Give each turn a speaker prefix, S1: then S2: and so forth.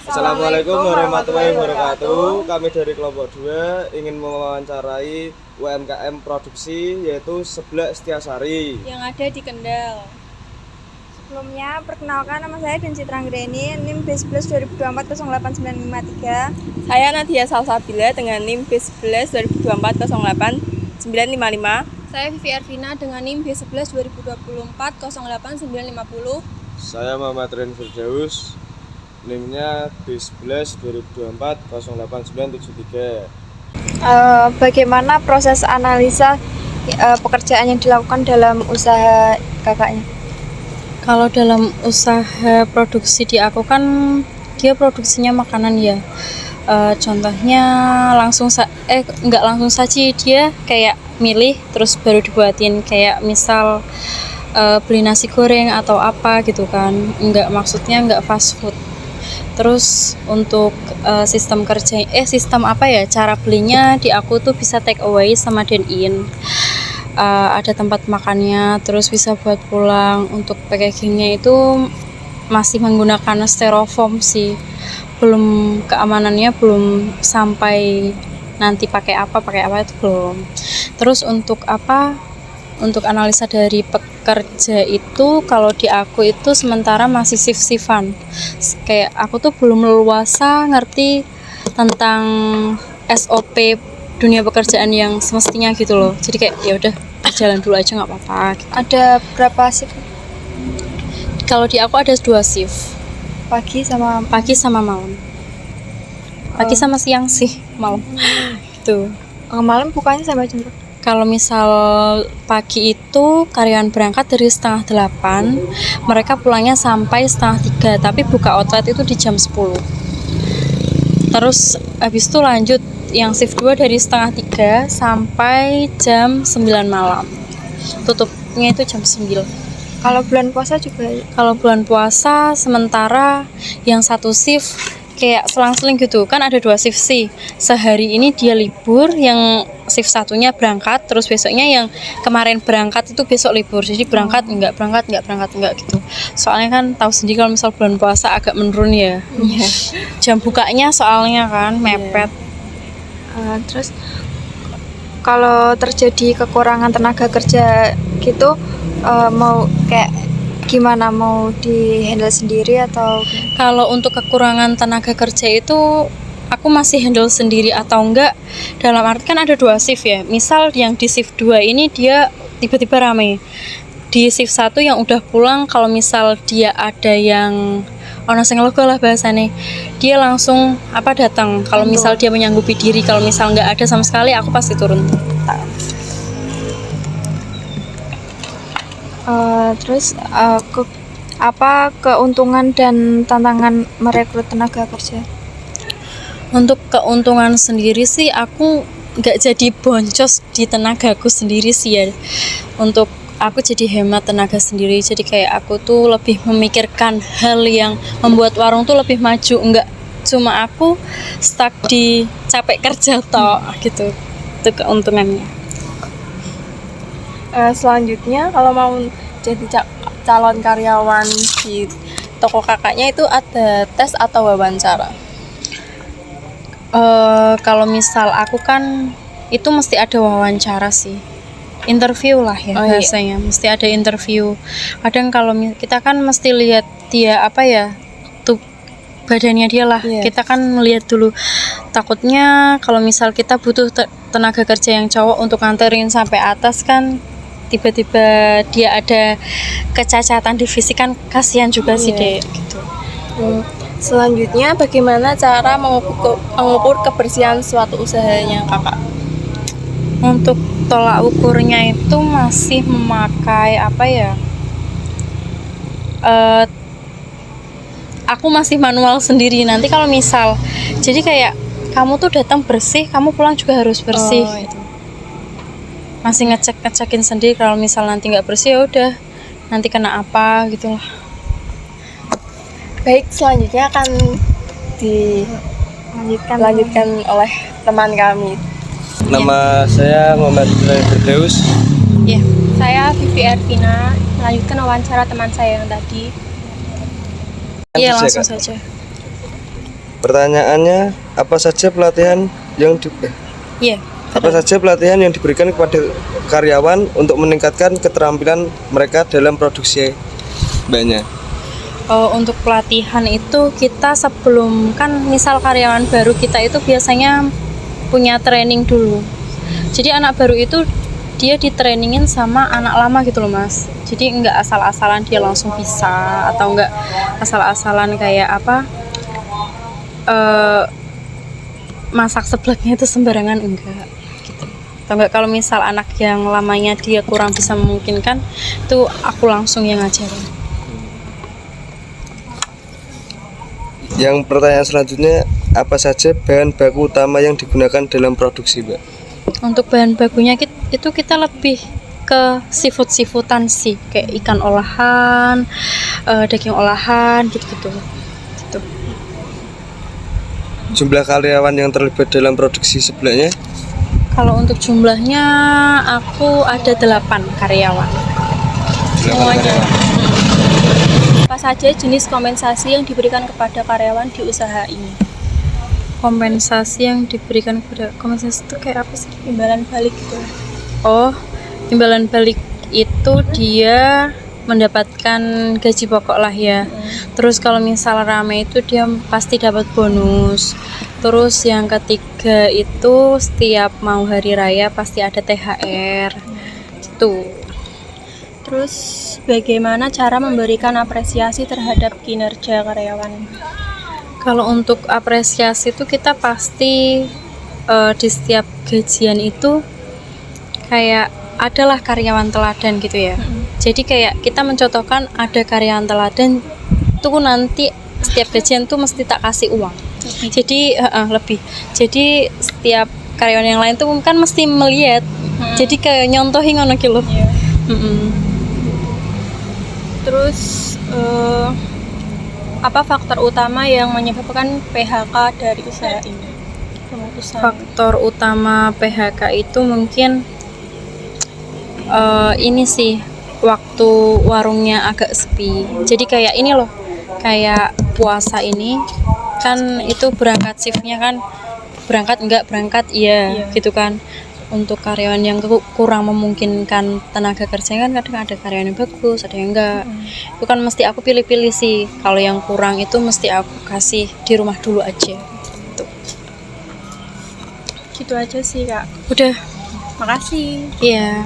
S1: Assalamualaikum warahmatullahi wabarakatuh. Kami dari kelompok 2 ingin mewawancarai UMKM produksi yaitu Seblak Setiasari
S2: yang ada di Kendal.
S3: Sebelumnya, perkenalkan nama saya Din Citra Anggreni, NIM B11 2024 08953.
S2: Saya Nadia Salsabila dengan NIM B11 2024 08955.
S4: Saya Vivi Arvina dengan NIM B11 2024 08950.
S1: Saya Muhammad Ren Firdaus, NIM-nya B11 2024 08973.
S3: Bagaimana proses analisa pekerjaan yang dilakukan dalam usaha kakaknya?
S5: Kalau dalam usaha produksi di aku kan dia produksinya makanan ya. Contohnya nggak langsung saji, dia kayak milih terus baru dibuatin, kayak misal beli nasi goreng atau apa gitu kan. Maksudnya nggak fast food. Terus untuk sistem cara belinya di aku tuh bisa take away sama dine in. Ada tempat makannya, terus bisa buat pulang. Untuk packagingnya itu masih menggunakan styrofoam sih, keamanannya belum sampai nanti pakai apa itu belum. Terus untuk analisa dari pekerja itu, kalau di aku itu sementara masih shift-shiftan. Kayak aku tuh belum leluasa ngerti tentang SOP dunia pekerjaan yang semestinya gitu loh. Jadi kayak ya udah jalan dulu aja nggak apa-apa gitu.
S3: Ada berapa shift?
S5: Kalau di aku ada 2 shift,
S3: Pagi sama
S5: malam. Pagi sama siang sih, malam gitu.
S3: Malam bukanya sampai jam berapa?
S5: Kalau misal pagi itu karyawan berangkat dari 7:30, mereka pulangnya sampai 2:30, tapi buka outlet itu di jam 10. Terus habis itu lanjut yang shift 2 dari 2:30 sampai jam 9 malam. Tutupnya itu jam 9.
S3: Kalau bulan puasa juga?
S5: Kalau bulan puasa sementara yang satu shift kayak selang-seling gitu kan, ada 2 shift sih. Sehari ini dia libur, yang shift satunya berangkat, terus besoknya yang kemarin berangkat itu besok libur. Jadi berangkat enggak gitu. Soalnya kan tahu sendiri kalau misal bulan puasa agak menurun ya. Jam bukanya soalnya kan mepet.
S3: Terus kalau terjadi kekurangan tenaga kerja gitu, mau kayak gimana, mau di handle sendiri atau?
S5: Kalau untuk kekurangan tenaga kerja itu aku masih handle sendiri atau enggak, dalam arti kan ada 2 shift ya. Misal yang di shift 2 ini dia tiba-tiba rame. Di shift 1 yang udah pulang, kalau misal dia ada yang ono sing logo lah bahasane, dia langsung datang. Kalau misal dia menyanggupi diri, kalau misal nggak ada sama sekali, aku pasti turun.
S3: Terus apa keuntungan dan tantangan merekrut tenaga kerja?
S5: Untuk keuntungan sendiri sih aku nggak jadi boncos di tenagaku sendiri sih ya. Untuk aku jadi hemat tenaga sendiri, jadi kayak aku tuh lebih memikirkan hal yang membuat warung tuh lebih maju, nggak cuma aku stuck di capek kerja gitu. Itu keuntungannya.
S2: Selanjutnya kalau mau jadi calon karyawan di toko kakaknya itu ada tes atau wawancara?
S5: Kalau misal aku kan itu mesti ada wawancara sih, interview lah ya biasanya. Mesti ada interview. Kadang kalau kita kan mesti lihat dia tuh badannya dia lah. Kita kan melihat dulu. Takutnya kalau misal kita butuh tenaga kerja yang cowok untuk nganterin sampai atas kan, tiba-tiba dia ada kecacatan di fisik kan, kasihan juga sih deh gitu.
S2: Selanjutnya bagaimana cara mengukur kebersihan suatu usahanya kakak?
S5: Untuk tolak ukurnya itu masih memakai aku masih manual sendiri. Nanti kalau misal jadi kayak kamu tuh datang bersih, kamu pulang juga harus bersih gitu. Masih ngecekin sendiri, kalau misal nanti nggak bersih ya udah nanti kena apa gitulah.
S2: Baik, selanjutnya akan dilanjutkan oleh teman kami.
S1: Nama saya Muhammad Ren Firdaus.
S4: Saya Vivi Arvina, melanjutkan wawancara teman saya yang tadi.
S5: Iya, langsung saja.
S1: Pertanyaannya, apa saja pelatihan yang
S5: Iya.
S1: apa saja pelatihan yang diberikan kepada karyawan untuk meningkatkan keterampilan mereka dalam produksi Mbaknya?
S5: Untuk pelatihan itu kita sebelum kan misal karyawan baru kita itu biasanya punya training dulu. Jadi anak baru itu dia ditrainingin sama anak lama gitu loh Mas. Jadi nggak asal-asalan dia langsung bisa atau nggak asal-asalan kayak apa masak seblaknya itu sembarangan enggak gitu. Atau enggak kalau misal anak yang lamanya dia kurang bisa memungkinkan itu aku langsung yang ngajarin.
S1: Yang pertanyaan selanjutnya, apa saja bahan baku utama yang digunakan dalam produksi, Mbak?
S5: Untuk bahan bakunya itu kita lebih ke seafood-seafoodan sih, kayak ikan olahan, daging olahan gitu-gitu. Gitu.
S1: Jumlah karyawan yang terlibat dalam produksi sebelahnya?
S5: Kalau untuk jumlahnya aku ada 8 karyawan. Semuanya.
S4: Apa saja jenis kompensasi yang diberikan kepada karyawan di usaha ini?
S5: Kompensasi yang diberikan kepada kompensasi itu kayak apa sih?
S4: Imbalan balik gitu.
S5: Oh, imbalan balik itu dia mendapatkan gaji pokok lah ya. Terus kalau misal rame itu dia pasti dapat bonus. Terus yang ketiga itu setiap mau hari raya pasti ada THR. Gitu.
S4: Terus bagaimana cara memberikan apresiasi terhadap kinerja karyawan?
S5: Kalau untuk apresiasi itu kita pasti di setiap gajian itu kayak adalah karyawan teladan gitu ya. Jadi kayak kita mencontohkan ada karyawan teladan tuh nanti setiap gajian tuh mesti tak kasih uang. Jadi lebih. Jadi setiap karyawan yang lain tuh kan mesti melihat. Jadi kayak nyontohin ngono gitu loh.
S4: Terus apa faktor utama yang menyebabkan PHK dari usaha ini? Pemutusan.
S5: Faktor utama PHK itu mungkin ini sih, waktu warungnya agak sepi. Jadi kayak ini loh, kayak puasa ini kan itu berangkat shiftnya kan berangkat enggak berangkat iya gitu kan. Untuk karyawan yang kurang memungkinkan tenaga kerja kan kadang ada karyawan yang bagus, ada yang enggak. Itu kan mesti aku pilih-pilih sih. Kalau yang kurang itu mesti aku kasih di rumah dulu aja. Gitu.
S4: Gitu aja sih Kak.
S5: Udah,
S4: Makasih.
S5: iya.